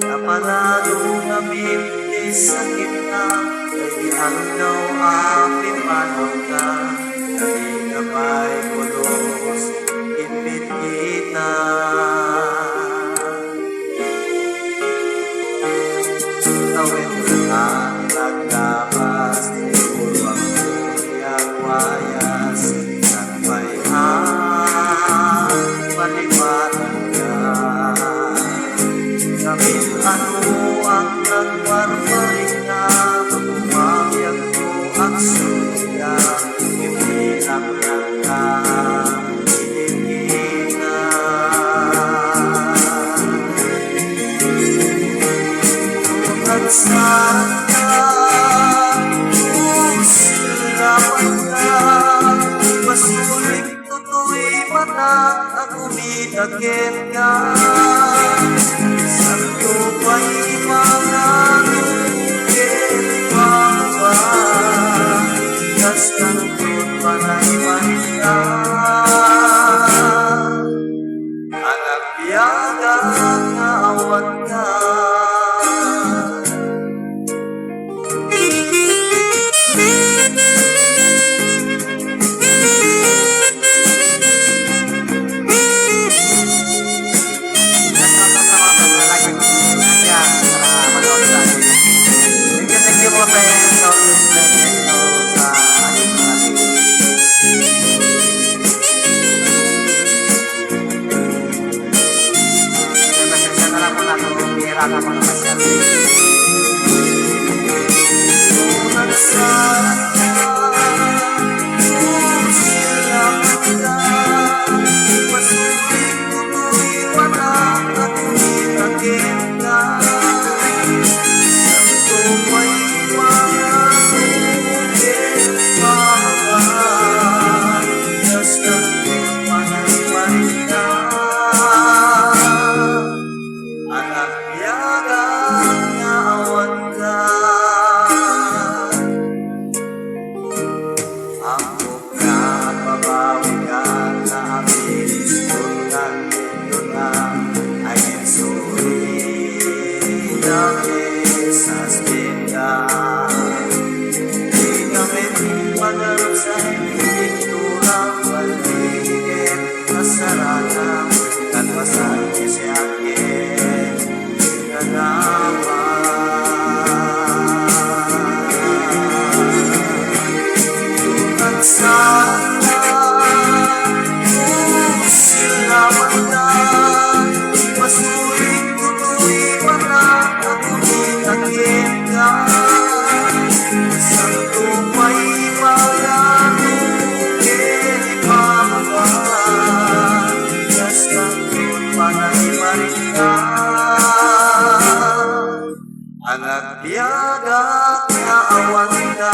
Napaladong nabibigay sa gitna, kay daw aking manaw ka. Naging gabay kulos, impit kita. Tawid ang naglabas, puro ang tuyang wayas. Nagmay ang palibatan ka. Kapit ano ang nagwarwarin na, umayag mo ang suya. Ipilang lang ka, iligina. Tungkad saan ka, sirapan ka. Masuling tutuwi mata, at umidagit ka. Santo pa'y mga nungkit pa. Kas kanutod panay pahinga. Anak biyaga nga awan ka. Anak biyaga nga awan ka.